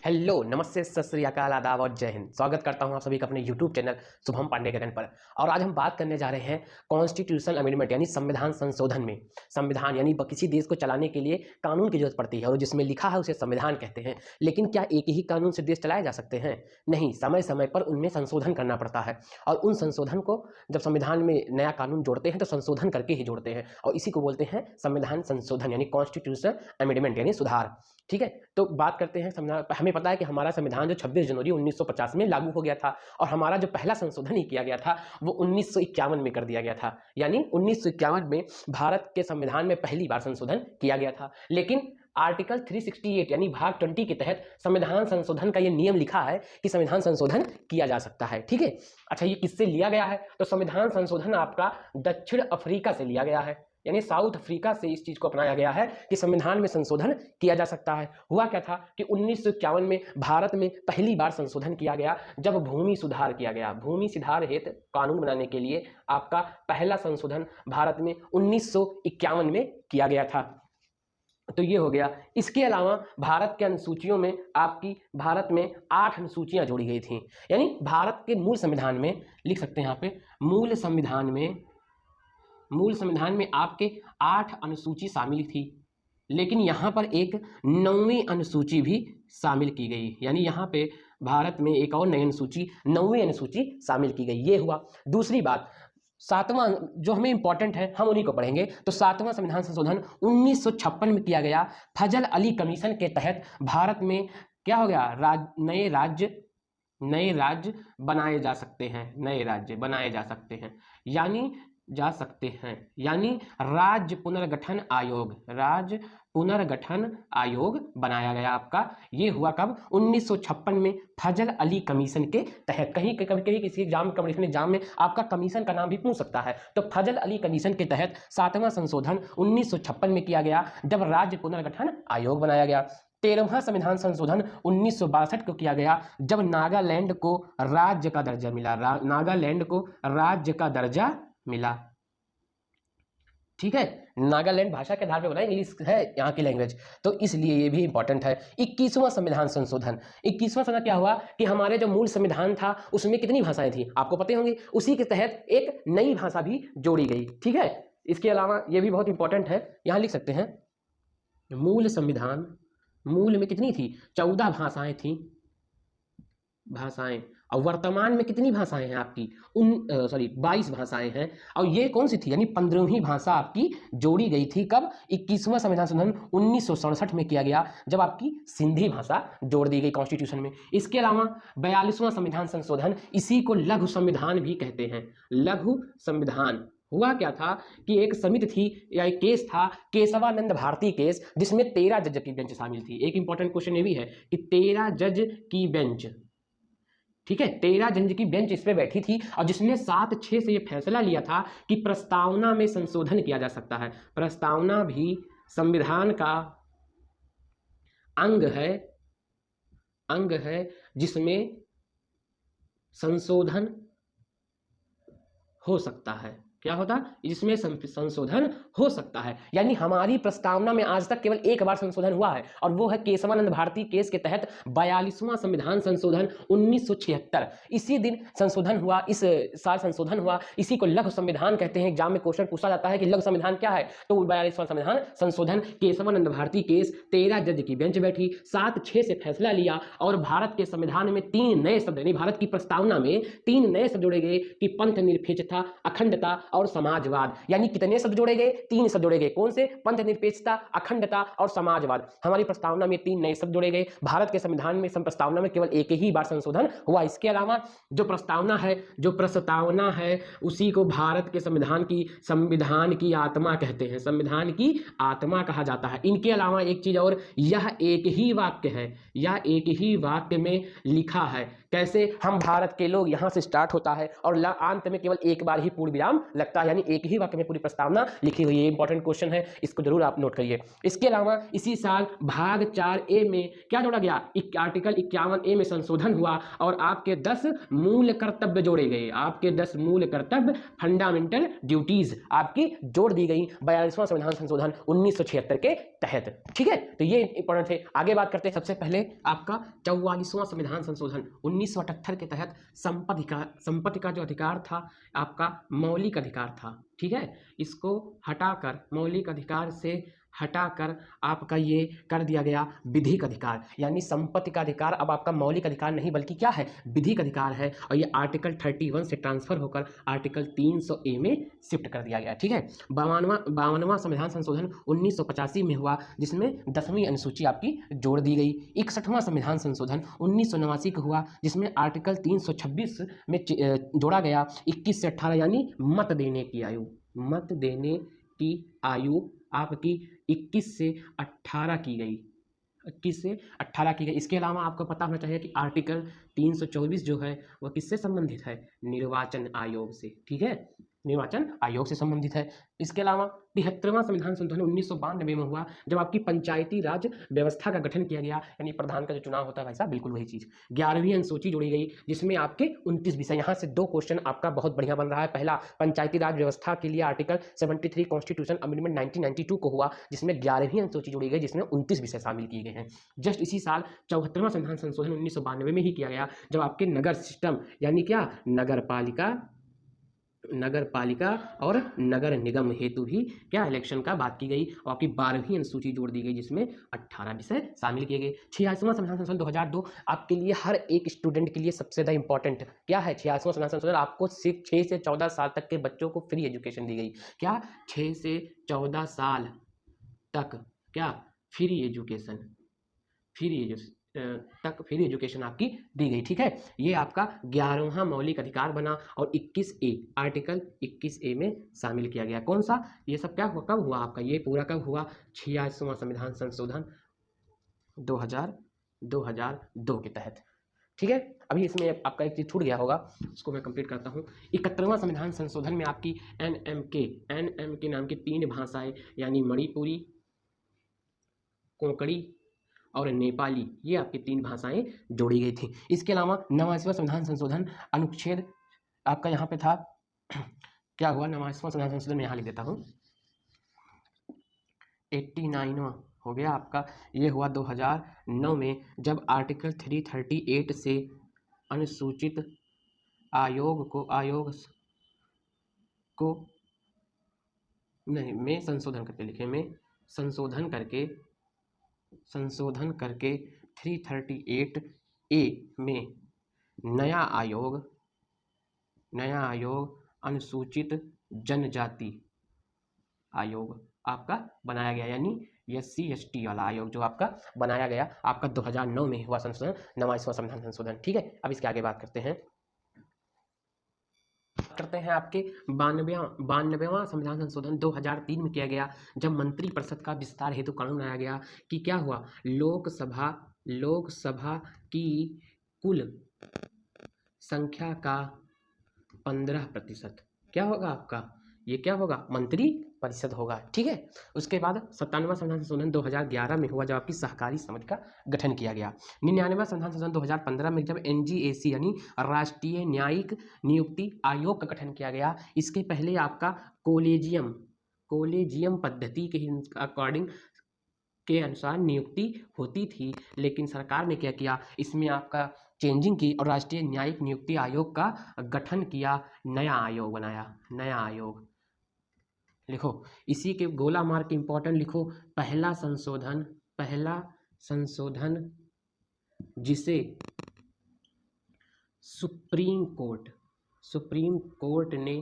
Hello, नमस्ते, सत श्री अकाल, आदाब और जय हिंद। स्वागत करता हूं आप सभी का अपने यूट्यूब चैनल शुभम पांडे गगन पर। और आज हम बात करने जा रहे हैं कॉन्स्टिट्यूशनल अमेंडमेंट यानी संविधान संशोधन में। संविधान यानी किसी देश को चलाने के लिए कानून की जरूरत पड़ती है और जिसमें लिखा है उसे संविधान कहते हैं। लेकिन क्या एक ही कानून से देश चलाए जा सकते हैं? नहीं, समय समय पर उनमें संशोधन करना पड़ता है। और उन संशोधन को जब संविधान में नया कानून जोड़ते हैं तो संशोधन करके ही जोड़ते हैं, और इसी को बोलते हैं संविधान संशोधन यानी कॉन्स्टिट्यूशनल अमेंडमेंट यानी सुधार। ठीक है, तो बात करते हैं हमें पता है कि हमारा संविधान जो 26 जनवरी 1950 में लागू हो गया था, और हमारा जो पहला संशोधन ही किया गया था वो 1951 में कर दिया गया था। यानी 1951 में भारत के संविधान में पहली बार संशोधन किया गया था। लेकिन आर्टिकल 368 यानी भाग 20 के तहत संविधान संशोधन का ये नियम लिखा है कि संविधान संशोधन किया जा सकता है। ठीक है, अच्छा, ये किससे लिया गया है? तो संविधान संशोधन आपका दक्षिण अफ्रीका से लिया गया है, यानी साउथ अफ्रीका से इस चीज को अपनाया गया है कि संविधान में संशोधन किया जा सकता है। हुआ क्या था कि 1951 में भारत में पहली बार संशोधन किया गया जब भूमि सुधार किया गया। भूमि सुधार हेतु कानून बनाने के लिए आपका पहला संशोधन भारत में 1951 में किया गया था। तो ये हो गया। इसके अलावा भारत के अनुसूचियों में आपकी भारत में 8 अनुसूचियां जोड़ी गई थी। यानी भारत के मूल संविधान में लिख सकते हैं यहाँ पे, मूल संविधान में आपके 8 अनुसूची शामिल थी। लेकिन यहाँ पर एक 9वीं अनुसूची भी शामिल की गई, यानी यहाँ पे भारत में एक और नई अनुसूची 9वीं अनुसूची शामिल की गई। ये हुआ। दूसरी बात, 7वां जो हमें इंपॉर्टेंट है हम उन्हीं को पढ़ेंगे। तो 7वां संविधान संशोधन 1956 में किया गया। फजल अली कमीशन के तहत भारत में क्या हो गया? नए राज्य बनाए जा सकते हैं। नए राज्य बनाए जा सकते हैं यानी राज्य पुनर्गठन आयोग बनाया गया आपका। ये हुआ कब? 1956 में फजल अली कमीशन के तहत। कहीं किसी कमीशन एग्जाम में आपका कमीशन का नाम भी पूछ सकता है। तो फजल अली कमीशन के तहत 7वां संशोधन 1956 में किया गया जब राज्य पुनर्गठन आयोग बनाया गया। 13वां संविधान संशोधन 1962 को किया गया जब नागालैंड को राज्य का दर्जा मिला। ठीक है, नागालैंड भाषा के आधार पर बना, इंग्लिश है यहाँ की लैंग्वेज, तो इसलिए ये भी इंपॉर्टेंट है। 21वां संविधान संशोधन क्या हुआ कि हमारे जो मूल संविधान था उसमें कितनी भाषाएं थी आपको पता होंगी। उसी के तहत एक नई भाषा भी जोड़ी गई। ठीक है, इसके अलावा ये भी बहुत इंपॉर्टेंट है, यहाँ लिख सकते हैं मूल में कितनी थी? 14 भाषाएं थी। और वर्तमान में कितनी भाषाएं हैं आपकी? 22 भाषाएं हैं। और ये कौन सी थी? यानी 15वीं भाषा आपकी जोड़ी गई थी कब? 21वां संविधान संशोधन 1967 में किया गया जब आपकी सिंधी भाषा जोड़ दी गई कॉन्स्टिट्यूशन में। इसके अलावा 42वां संविधान संशोधन, इसी को लघु संविधान भी कहते हैं। लघु संविधान हुआ क्या था कि एक समिति थी या एक केस था, केशवानंद भारती केस, जिसमें 13 जज की बेंच शामिल थी। एक इंपॉर्टेंट क्वेश्चन ये भी है कि 13 जज की बेंच, ठीक है, 13 जज की बेंच इस पे बैठी थी और जिसने 7-6 से ये फैसला लिया था कि प्रस्तावना में संशोधन किया जा सकता है। प्रस्तावना भी संविधान का अंग है जिसमें संशोधन हो सकता है। क्या होता? इसमें संशोधन हो सकता है। यानी हमारी प्रस्तावना में आज तक केवल एक बार संशोधन हुआ है और वो है केशवानंद भारती केस के तहत 42वां संविधान संशोधन 1976। इसी दिन संशोधन हुआ, इस साल संशोधन हुआ। इसी को लघु संविधान कहते हैं। एग्जाम में क्वेश्चन पूछा जाता है कि लघु संविधान क्या है, तो 42वां संविधान संशोधन, केशवानंद भारती केस, 13 जज की बेंच बैठी, 7-6 से फैसला लिया और भारत के संविधान में 3 नए शब्द, यानी भारत की प्रस्तावना में 3 नए शब्द जोड़े गए कि पंथ निरपेक्षता, अखंडता और समाजवाद। यानी कितने शब्द जोड़े गए? 3 शब्द जोड़े गए। कौन से? पंथ निरपेक्षता, अखंडता और समाजवाद। हमारी प्रस्तावना में 3 नए शब्द जोड़े गए। भारत के संविधान में प्रस्तावना में केवल एक ही बार संशोधन हुआ। इसके अलावा जो प्रस्तावना है उसी को भारत के संविधान की आत्मा कहते हैं। संविधान की आत्मा कहा जाता है। इनके अलावा एक चीज और, यह एक ही वाक्य में लिखा है। कैसे? हम भारत के लोग, यहां से स्टार्ट होता है और अंत में केवल एक बार ही पूर्ण विराम लगता है, यानी एक ही वाक्य में पूरी प्रस्तावना लिखी हुई है। इंपॉर्टेंट क्वेश्चन है, इसको जरूर आप नोट करिए। इसके अलावा इसी साल भाग 4A में क्या जोड़ा गया, आर्टिकल 51A में संशोधन हुआ और आपके 10 मूल कर्तव्य जोड़े गए। आपके 10 मूल कर्तव्य, फंडामेंटल ड्यूटीज आपकी जोड़ दी गई 42वां संविधान संशोधन 1976 के तहत। ठीक है, तो ये इंपॉर्टेंट थे। आगे बात करते हैं। सबसे पहले आपका 44वां संविधान संशोधन 1978 के तहत संपत्ति का जो अधिकार था आपका मौलिक अधिकार था। ठीक है, इसको हटाकर, मौलिक अधिकार से हटाकर आपका ये कर दिया गया विधिक अधिकार, यानी संपत्ति का अधिकार अब आपका मौलिक अधिकार नहीं बल्कि क्या है, विधिक अधिकार है। और ये आर्टिकल 31 से ट्रांसफर होकर आर्टिकल 300A में शिफ्ट कर दिया गया। ठीक है, 52वां संविधान संशोधन 1985 में हुआ, जिसमें 10वीं अनुसूची आपकी जोड़ दी गई। 61वां संविधान संशोधन 1989 का हुआ, जिसमें आर्टिकल 326 में जोड़ा गया 21 से 18, यानी मत देने की आयु, मत देने की आयु आपकी 21 से 18 की गई, 21 से 18 की गई। इसके अलावा आपको पता होना चाहिए कि आर्टिकल 324 जो है वह किससे संबंधित है, निर्वाचन आयोग से। ठीक है, निर्वाचन आयोग से संबंधित है। इसके अलावा 73वां संविधान संशोधन 1992 में हुआ, जब आपकी पंचायती राज व्यवस्था का गठन किया गया, यानी प्रधान का जो चुनाव होता है वैसा, बिल्कुल वही चीज। 11वीं अनुसूची जोड़ी गई, जिसमें आपके 29 विषय। यहाँ से 2 क्वेश्चन आपका बहुत बढ़िया बन रहा है। पहला, पंचायती राज व्यवस्था के लिए आर्टिकल 73 कॉन्स्टिट्यूशन अमेंडमेंट 1992 को हुआ, जिसमें 11वीं अनुसूची जोड़ी गई, जिसमें 29 विषय शामिल किए गए हैं। जस्ट इसी साल 74वां संविधान संशोधन 1992 में ही किया गया, जब आपके नगर सिस्टम, यानी क्या, नगर पालिका और नगर निगम हेतु भी क्या, इलेक्शन का बात की गई, और आपकी 12वीं अनुसूची जोड़ दी गई, जिसमें 18 विषय शामिल किए गए। 86वां संविधान संशोधन 2002 आपके लिए, हर एक स्टूडेंट के लिए सबसे ज़्यादा इंपॉर्टेंट क्या है, 86वां संविधान संशोधन आपको 6 से 14 साल तक के बच्चों को फ्री एजुकेशन दी गई। क्या, 6 से 14 साल तक क्या, फ्री एजुकेशन फ्री एजुकेशन आपकी दी गई। ठीक है, ये आपका 11वां मौलिक अधिकार बना और 21A, आर्टिकल 21A में शामिल किया गया। कौन सा, ये सब क्या हुआ, कब हुआ आपका, ये पूरा कब हुआ, 86वां संविधान संशोधन 2002 के तहत। ठीक है, अभी इसमें आपका एक चीज छूट गया होगा, उसको मैं कंप्लीट करता हूँ। 71वां संविधान संशोधन में आपकी NMK नाम की 3 भाषाएं, यानी मणिपुरी, कोंकणी और नेपाली, ये आपकी 3 भाषाएं जोड़ी गई थी। इसके अलावा 89वां संविधान संशोधन अनुच्छेद आपका यहाँ पे था, क्या हुआ, 89वां संविधान संशोधन में यहाँ लिख देता हूँ, 89वां हो गया आपका, ये हुआ 2009 में, जब आर्टिकल 338 से अनुसूचित आयोग को नहीं, में संशोधन करके लिखे, में संशोधन करके 338A में नया आयोग अनुसूचित जनजाति आयोग आपका बनाया गया, यानी SC/ST वाला आयोग जो आपका बनाया गया, आपका 2009 में हुआ संशोधन, 89वां संविधान संशोधन। ठीक है, अब इसके आगे बात करते हैं आपके 92वां संविधान संशोधन 2003 में किया गया, जब मंत्रिपरिषद का विस्तार हेतु कानून लाया गया कि क्या हुआ, लोकसभा की कुल संख्या का 15% क्या होगा आपका, ये क्या होगा, मंत्री परिषद होगा। ठीक है, उसके बाद 97वां संविधान संशोधन 2011 में हुआ, जब आपकी सहकारी समाज का गठन किया गया। 99वां संविधान संशोधन 2015 में जब NGAC यानी राष्ट्रीय न्यायिक नियुक्ति आयोग का गठन किया गया। इसके पहले आपका कोलेजियम पद्धति के अकॉर्डिंग के अनुसार नियुक्ति होती थी, लेकिन सरकार ने क्या किया, इसमें आपका चेंजिंग की और राष्ट्रीय न्यायिक नियुक्ति आयोग का गठन किया, नया आयोग बनाया, नया आयोग। लिखो, इसी के गोला मार्क इंपॉर्टेंट लिखो, पहला संशोधन जिसे सुप्रीम कोर्ट ने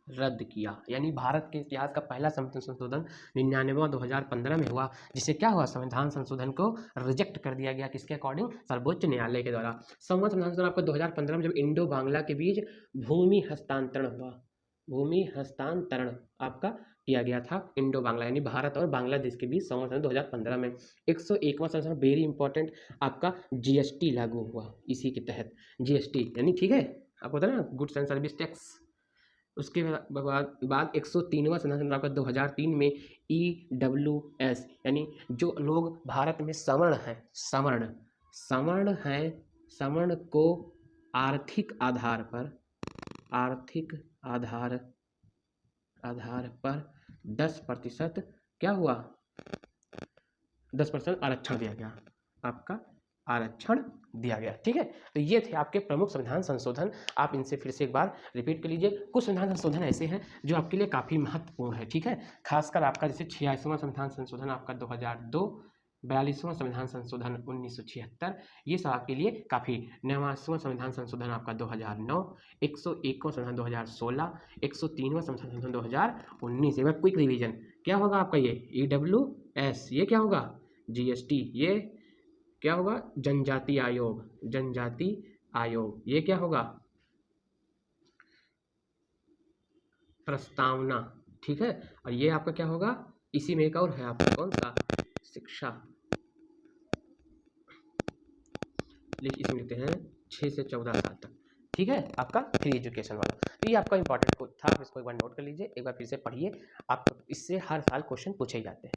रद्द किया, यानी भारत के इतिहास का पहला संशोधन 99वां 2015 में हुआ, जिसे क्या हुआ, संविधान संशोधन को रिजेक्ट कर दिया गया, किसके अकॉर्डिंग, सर्वोच्च न्यायालय के द्वारा। संविधान संशोधन आपको 2015 में जब इंडो बांग्ला के बीच भूमि हस्तांतरण आपका किया गया था, इंडो बांग्ला यानी भारत और बांग्लादेश के बीच संवत्सर 2015 में। 101वां संशोधन वेरी इंपॉर्टेंट आपका GST लागू हुआ, इसी के तहत GST यानी, ठीक है, आपको पता है ना, गुड्स एंड सर्विस टैक्स, उसके बाद 103वां संविधान आपका 2003 में EWS यानी जो लोग भारत में सवर्ण हैं, सवर्ण हैं, सवर्ण को आर्थिक आधार पर 10% क्या हुआ, 10% आरक्षण दिया गया, आपका आरक्षण दिया गया। ठीक है, तो ये थे आपके प्रमुख संविधान संशोधन। आप इनसे फिर से एक बार रिपीट कर लीजिए। कुछ संविधान संशोधन ऐसे हैं जो आपके लिए काफ़ी महत्वपूर्ण है। ठीक है, खासकर आपका जैसे 86वां संविधान संशोधन आपका 2002, 42वां संविधान संशोधन 1976, ये सब आपके लिए काफ़ी। 89वां संविधान संशोधन आपका 2009, 101वां संविधान 2016, 103वां संविधान संशोधन 2019। एक बार क्विक रिवीजन क्या होगा आपका, ये EWS, ये क्या होगा, GST, ये क्या होगा, जनजाति आयोग, ये क्या होगा, प्रस्तावना। ठीक है, और ये आपका क्या होगा, इसी में एक और है आपका, कौन सा, शिक्षा, इसमें लिखते हैं 6 से 14 साल तक। ठीक है, आपका फ्री एजुकेशन वाला। तो ये आपका इंपॉर्टेंट था, आप इसको एक बार नोट कर लीजिए, एक बार फिर से पढ़िए, आप इससे हर साल क्वेश्चन पूछे जाते हैं।